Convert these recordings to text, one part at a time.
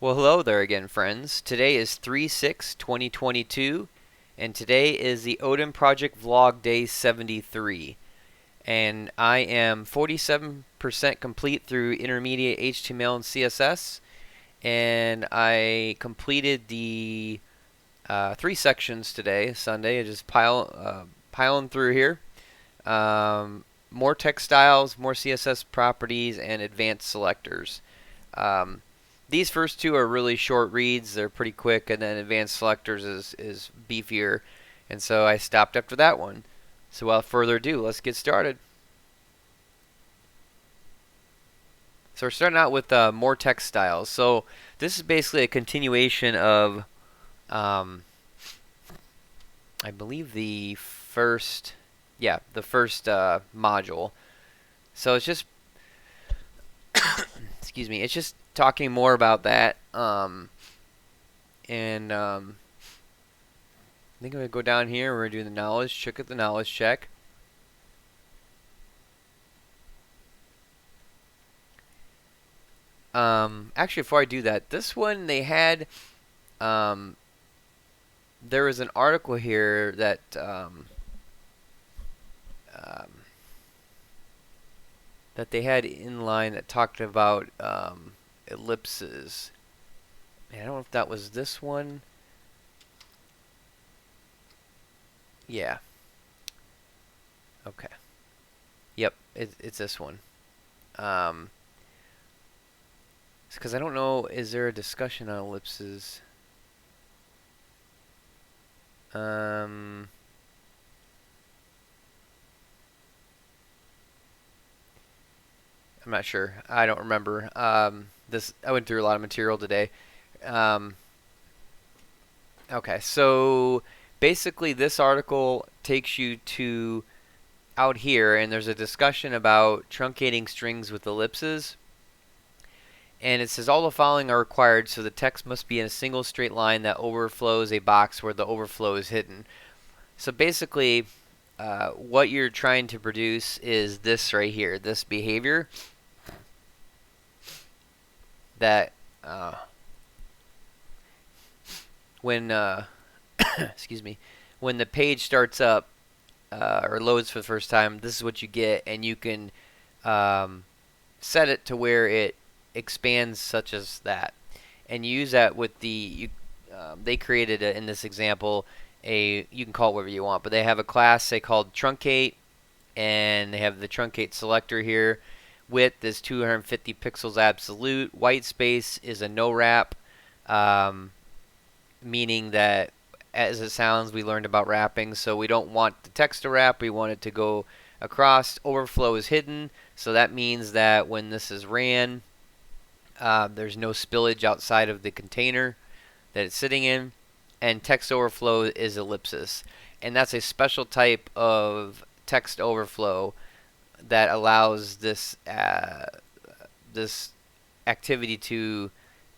Well, hello there again, friends. Today is 3/6/2022, and today is the Odin Project Vlog Day 73. And I am 47% complete through Intermediate HTML and CSS, and I completed the 3 sections today, Sunday. I just piling through here. More text styles, more CSS properties, and advanced selectors. Um, these first two are really short reads. They're pretty quick, and then Advanced Selectors is beefier. And so I stopped after that one. So without further ado, let's get started. So we're starting out with more text styles. So this is basically a continuation of, um, I believe the first module. So it's just, excuse me, it's just talking more about that. I think I'm going to go down here. We're doing the knowledge check at the knowledge check. Actually, before I do that, this one they had, there was an article here that, that they had inline that talked about ellipses. And I don't know if that was this one. Yeah. Okay. Yep, it's this one. It's because I don't know, is there a discussion on ellipses? I'm not sure. I don't remember. I went through a lot of material today. Okay, so basically this article takes you to out here, and there's a discussion about truncating strings with ellipses. And it says all the following are required, so the text must be in a single straight line that overflows a box where the overflow is hidden. So basically, what you're trying to produce is this right here, this behavior that when excuse me, when the page starts up or loads for the first time, this is what you get, and you can set it to where it expands such as that, and you use that with they created in this example you can call it whatever you want, but they have a class they called Truncate, and they have the Truncate selector here. Width is 250 pixels absolute. White space is a no wrap, meaning that as it sounds, we learned about wrapping, so we don't want the text to wrap, we want it to go across. Overflow is hidden, so that means that when this is ran, there's no spillage outside of the container that it's sitting in. And text overflow is ellipsis, and that's a special type of text overflow that allows this this activity to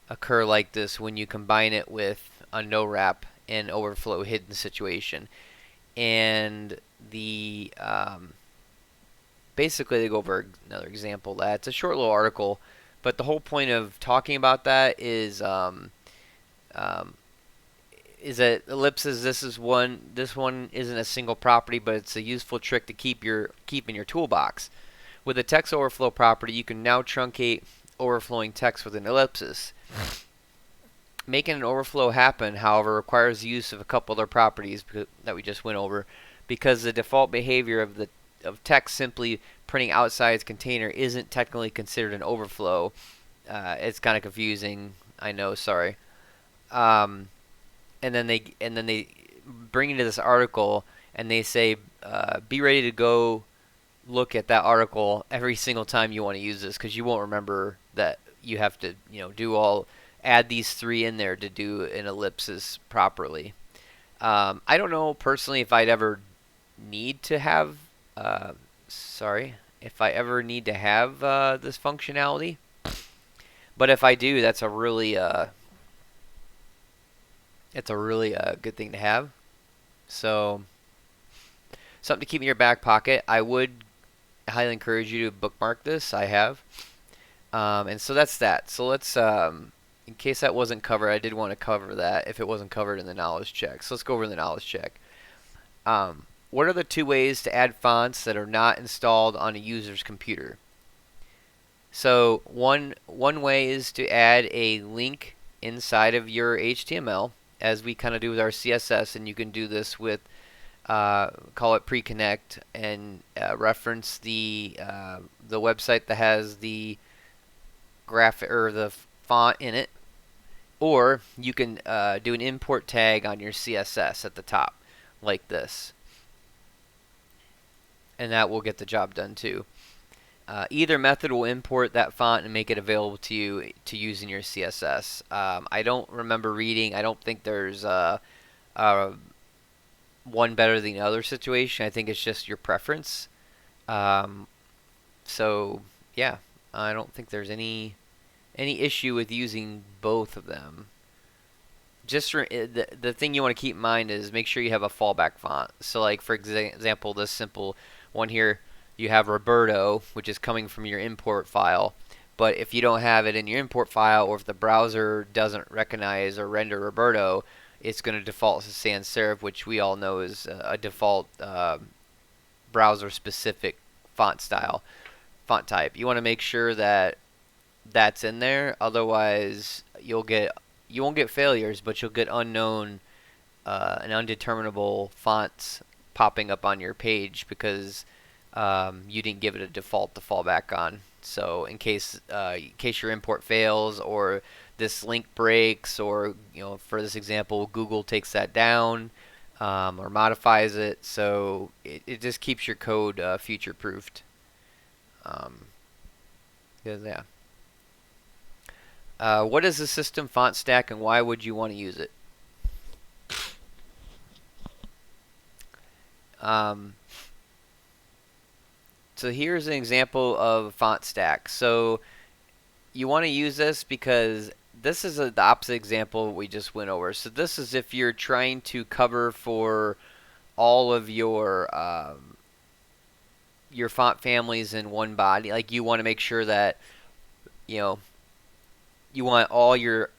occur like this when you combine it with a no wrap and overflow hidden situation. And the basically they go over another example of that. It's a short little article, but the whole point of talking about that is that ellipses. This one isn't a single property, but it's a useful trick to keep in your toolbox. With a text overflow property, you can now truncate overflowing text with an ellipsis. Making an overflow happen, however, requires the use of a couple other properties that we just went over, because the default behavior of text simply printing outside its container isn't technically considered an overflow. It's kind of confusing, I know. Sorry. And then they bring you to this article, and they say, be ready to go look at that article every single time you want to use this, because you won't remember that you have to add these three in there to do an ellipsis properly. I don't know personally if I'd ever need to have this functionality, but if I do, that's a really good thing to have. So something to keep in your back pocket. I would highly encourage you to bookmark this. I have. And so that's that. So let's in case that wasn't covered, I did want to cover that if it wasn't covered in the knowledge check. So let's go over the knowledge check. What are the 2 ways to add fonts that are not installed on a user's computer? So one way is to add a link inside of your HTML, as we kind of do with our CSS, and you can do this with call it pre-connect and reference the website that has the graphic or the font in it, or you can do an import tag on your CSS at the top like this, and that will get the job done too. Either method will import that font and make it available to you to use in your CSS. I don't remember reading. I don't think there's one better than the other situation. I think it's just your preference. So yeah, I don't think there's any issue with using both of them. Just the thing you want to keep in mind is make sure you have a fallback font. So like for example, this simple one here, you have Roberto, which is coming from your import file. But if you don't have it in your import file, or if the browser doesn't recognize or render Roberto, it's going to default to sans serif, which we all know is a default browser-specific font style, font type. You want to make sure that that's in there. Otherwise, you won't get failures, but you'll get unknown and undeterminable fonts popping up on your page because you didn't give it a default to fall back on. So in case your import fails, or this link breaks, or for this example, Google takes that down or modifies it, so it just keeps your code future proofed. Yeah. What is the system font stack, and why would you want to use it? So here's an example of font stack. So you want to use this because this is the opposite example we just went over. So this is if you're trying to cover for all of your font families in one body. Like you want to make sure that you want all your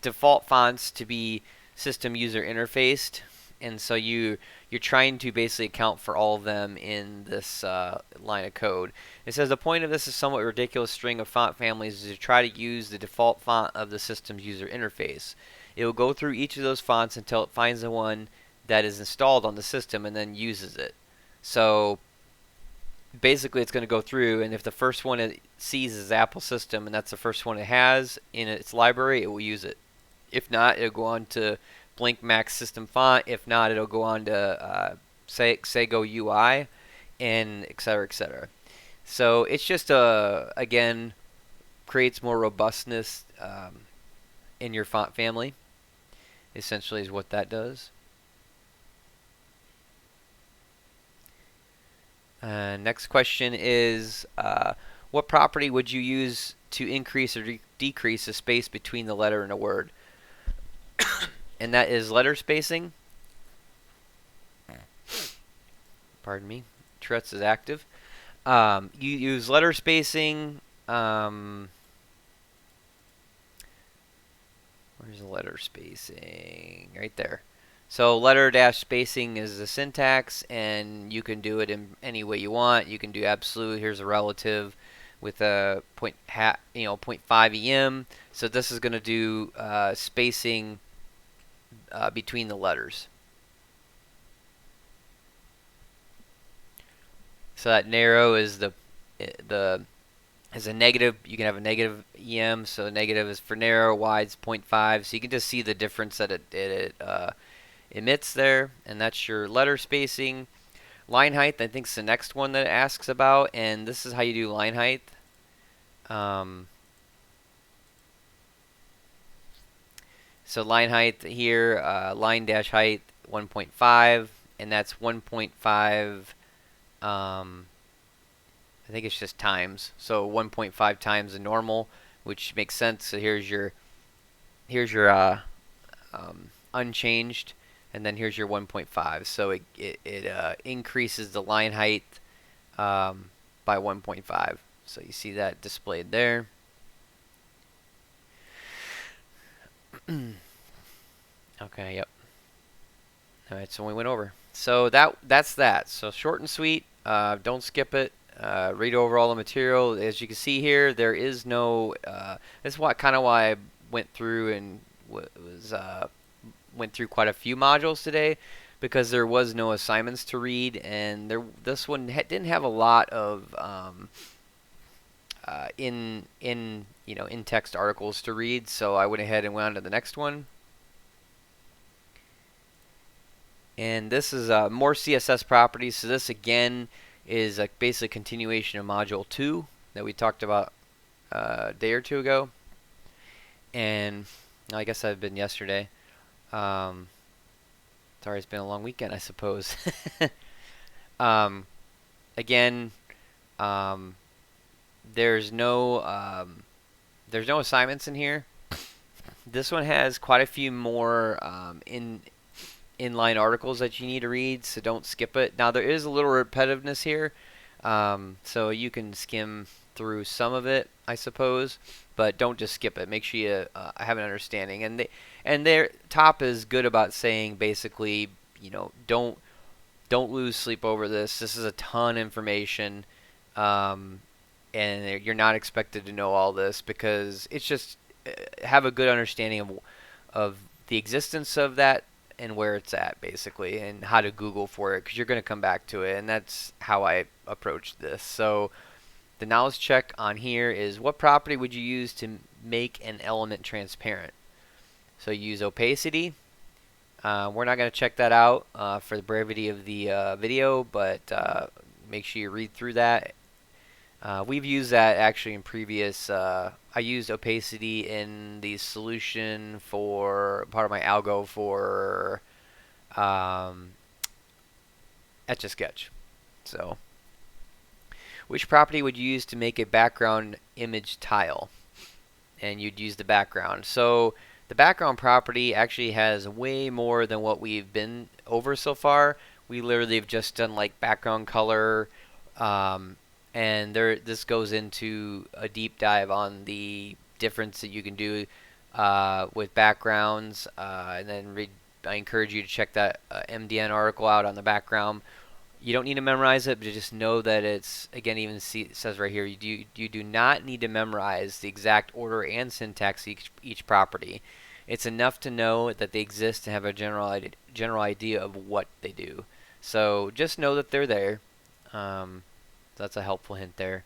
default fonts to be system user interfaced, and so you're trying to basically account for all of them in this line of code. It says the point of this is somewhat ridiculous string of font families is to try to use the default font of the system's user interface. It will go through each of those fonts until it finds the one that is installed on the system and then uses it. So basically it's going to go through, and if the first one it sees is Apple system and that's the first one it has in its library, it will use it. If not, it'll go on to Blink Max system font. If not, it'll go on to Sego UI, and etc., etc. So it's just again, creates more robustness in your font family. Essentially, is what that does. Next question is, what property would you use to increase or decrease the space between the letter and a word? And that is letter spacing. Pardon me. Tourette's is active. You use letter spacing. Where's the letter spacing? Right there. So letter dash spacing is the syntax, and you can do it in any way you want. You can do absolute. Here's a relative with a 0.5 em. So this is going to do spacing between the letters. So that narrow is is a negative. You can have a negative em. So negative is for narrow. Wide's 0.5. So you can just see the difference that it emits there, and that's your letter spacing. Line height, I think, is the next one that it asks about, and this is how you do line height. So line height here, line dash height 1.5, and that's 1.5. I think it's just times. So 1.5 times the normal, which makes sense. So here's your unchanged, and then here's your 1.5. So it increases the line height by 1.5. So you see that displayed there. Okay, yep. Alright, so we went over. So that's that. So short and sweet. Don't skip it. Read over all the material. As you can see here, there is no. That's kind of why I went through and went through quite a few modules today, because there was no assignments to read, and this one didn't have a lot of in text articles to read. So I went ahead and went on to the next one. And this is more CSS properties. So this again is basically a continuation of module 2 that we talked about a day or two ago. And I guess I've been yesterday. Sorry, it's been a long weekend, I suppose. Again, there's no assignments in here. This one has quite a few more inline articles that you need to read, so don't skip it. Now there is a little repetitiveness here, so you can skim through some of it, I suppose, but don't just skip it. Make sure you have an understanding. And their top is good about saying basically, don't lose sleep over this. This is a ton of information, and you're not expected to know all this, because it's just have a good understanding of the existence of that and where it's at, basically, and how to Google for it, because you're going to come back to it. And that's how I approached this. So the knowledge check on here is, what property would you use to make an element transparent? So use opacity. We're not going to check that out for the brevity of the video, but make sure you read through that. We've used that actually in previous. I used opacity in the solution for part of my algo for Etch-a-Sketch. So, which property would you use to make a background image tile? And you'd use the background. So the background property actually has way more than what we've been over so far. We literally have just done like background color. And this goes into a deep dive on the difference that you can do with backgrounds. And then I encourage you to check that MDN article out on the background. You don't need to memorize it, but just know that it's, again, even it says right here, you do not need to memorize the exact order and syntax of each property. It's enough to know that they exist and have a general idea of what they do. So just know that they're there. That's a helpful hint there.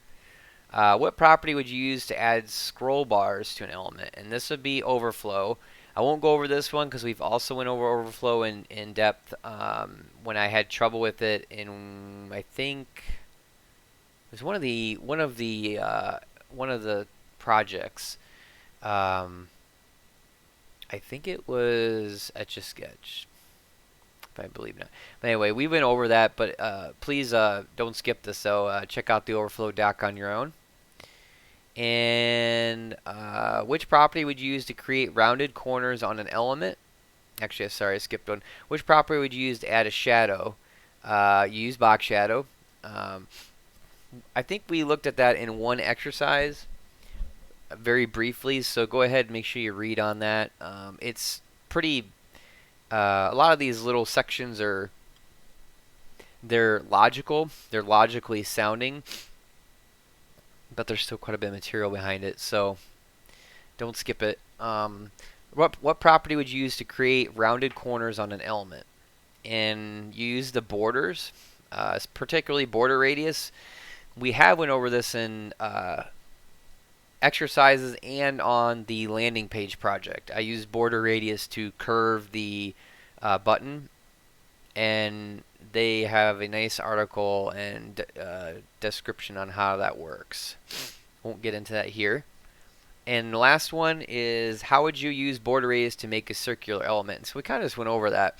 What property would you use to add scroll bars to an element? And this would be overflow. I won't go over this one because we've also went over overflow in depth when I had trouble with it in, I think it was one of the projects. I think it was Etch-a-Sketch, I believe not. But anyway, we went over that, but please don't skip this, though. Check out the overflow doc on your own. And which property would you use to create rounded corners on an element? Actually, sorry, I skipped one. Which property would you use to add a shadow? You use box shadow. I think we looked at that in one exercise very briefly, so go ahead and make sure you read on that. It's pretty... a lot of these little sections they're logical. They're logically sounding, but there's still quite a bit of material behind it, so don't skip it. What property would you use to create rounded corners on an element? And you use the borders, particularly border radius. We have went over this in exercises and on the landing page project. I use border radius to curve the button, and they have a nice article and description on how that works. Won't get into that here. And the last one is, how would you use border radius to make a circular element? So we kind of just went over that.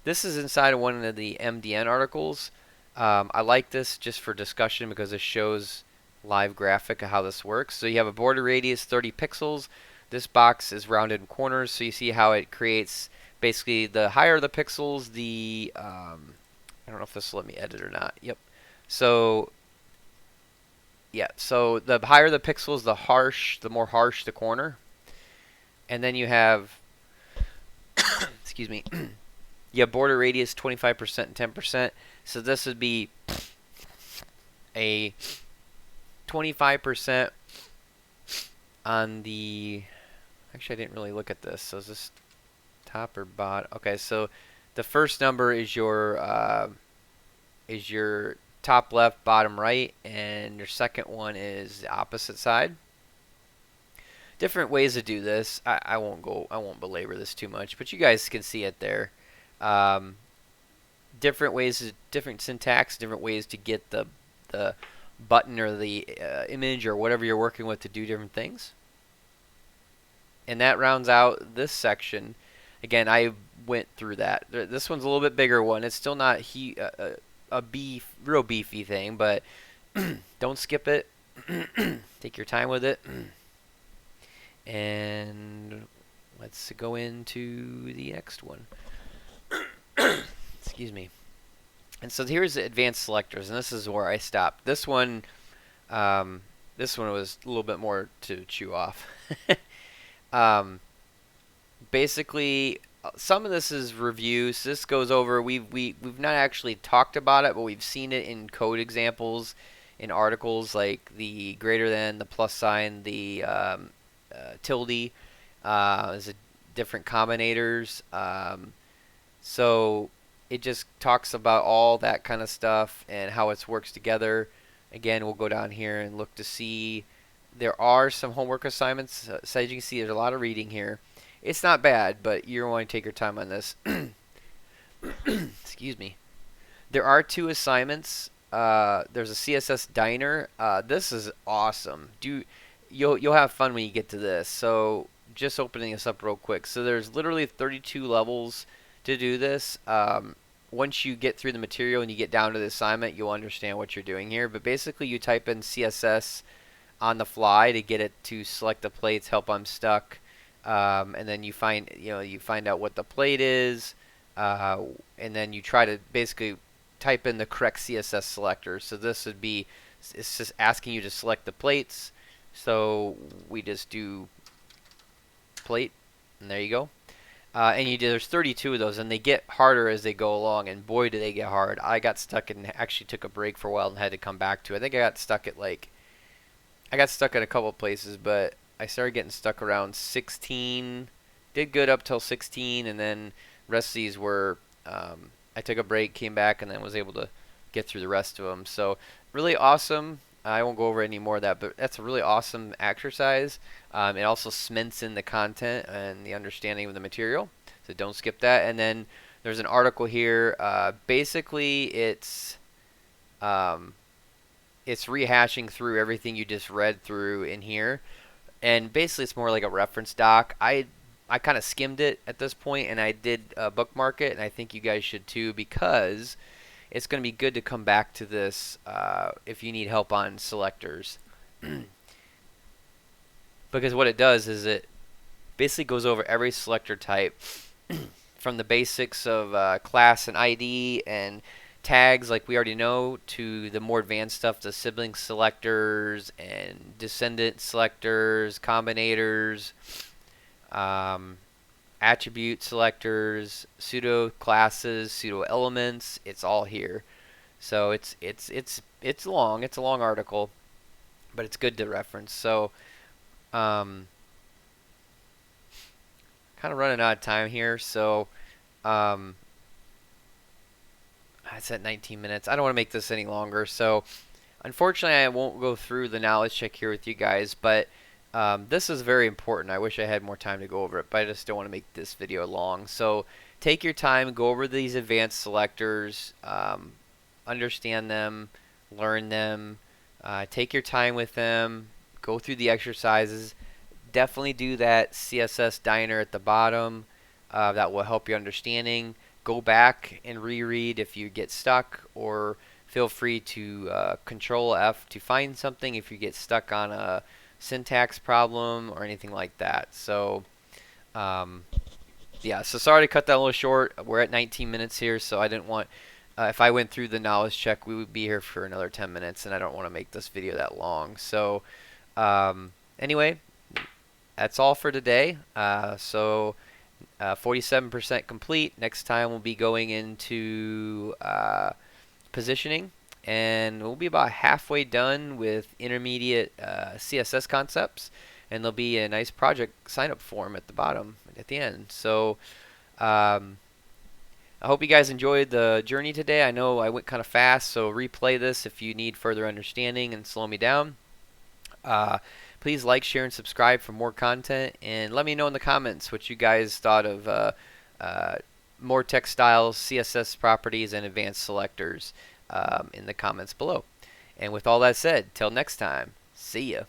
This is inside of one of the MDN articles. I like this just for discussion because it shows live graphic of how this works. So you have a border radius 30 pixels. This box is rounded in corners, so you see how it creates basically the higher the pixels, the I don't know if this will let me edit or not. Yep. So Yeah, so the higher the pixels, the more harsh the corner. And then you have, excuse me, you have border radius 25% and 10%. So this would be a 25% on the, actually I didn't really look at this. So is this top or bottom? Okay, so the first number is your top left, bottom right, and your second one is the opposite side. Different ways to do this. I won't belabor this too much, but you guys can see it there. Different ways, different syntax, different ways to get the button or the image or whatever you're working with to do different things. And that rounds out this section. Again, I went through that. This one's a little bit bigger one. It's still not a real beefy thing, but don't skip it. Take your time with it. And let's go into the next one. Excuse me. And so here's the Advanced Selectors, and this is where I stopped. This one was a little bit more to chew off. Basically, some of this is reviews. This goes over. We've not actually talked about it, but we've seen it in code examples, in articles like the greater than, the plus sign, the tilde, is different combinators. So it just talks about all that kind of stuff and how it works together. Again, we'll go down here and look to see. There are some homework assignments. So as you can see, there's a lot of reading here. It's not bad, but you're going to take your time on this. Excuse me. There are 2 assignments. There's a CSS Diner. This is awesome. You'll have fun when you get to this. So just opening this up real quick. So there's literally 32 levels to do this. Once you get through the material and you get down to the assignment, you'll understand what you're doing here. But basically, you type in CSS on the fly to get it to select the plates, help I'm stuck, and then you find out what the plate is, and then you try to basically type in the correct CSS selector. So this would be, it's just asking you to select the plates. So we just do plate, and there you go. And there's 32 of those, and they get harder as they go along, and boy do they get hard. I got stuck and actually took a break for a while and had to come back to it. I think I got stuck at a couple of places, but I started getting stuck around 16. Did good up till 16, and then rest of these were, I took a break, came back, and then was able to get through the rest of them. So really awesome. I won't go over any more of that, but that's a really awesome exercise. It also cements in the content and the understanding of the material, so don't skip that. And then there's an article here. Basically, it's rehashing through everything you just read through in here, and basically it's more like a reference doc. I kind of skimmed it at this point, and I did bookmark it, and I think you guys should too, because it's going to be good to come back to this if you need help on selectors. Because what it does is it basically goes over every selector type from the basics of class and ID and tags like we already know, to the more advanced stuff, the sibling selectors and descendant selectors, combinators, attribute selectors, pseudo classes, pseudo elements. It's all here. So it's long. It's a long article, but it's good to reference. So kind of running out of time here. So it's at 19 minutes. I don't want to make this any longer. So unfortunately, I won't go through the knowledge check here with you guys, but this is very important. I wish I had more time to go over it, but I just don't want to make this video long. So take your time, go over these advanced selectors, understand them, learn them, take your time with them, go through the exercises. Definitely do that CSS Diner at the bottom. That will help your understanding. Go back and reread if you get stuck, or feel free to Control F to find something if you get stuck on a syntax problem or anything like that. So yeah, so sorry to cut that a little short. We're at 19 minutes here, so I didn't want if I went through the knowledge check, we would be here for another 10 minutes, and I don't want to make this video that long. So anyway, that's all for today. 47% complete. Next time we'll be going into positioning, and we'll be about halfway done with intermediate CSS concepts, and there'll be a nice project sign-up form at the bottom at the end. So I hope you guys enjoyed the journey today. I know I went kind of fast, so replay this if you need further understanding and slow me down. Please like, share, and subscribe for more content, and let me know in the comments what you guys thought of more text styles, CSS properties, and advanced selectors in the comments below. And with all that said, till next time, see ya.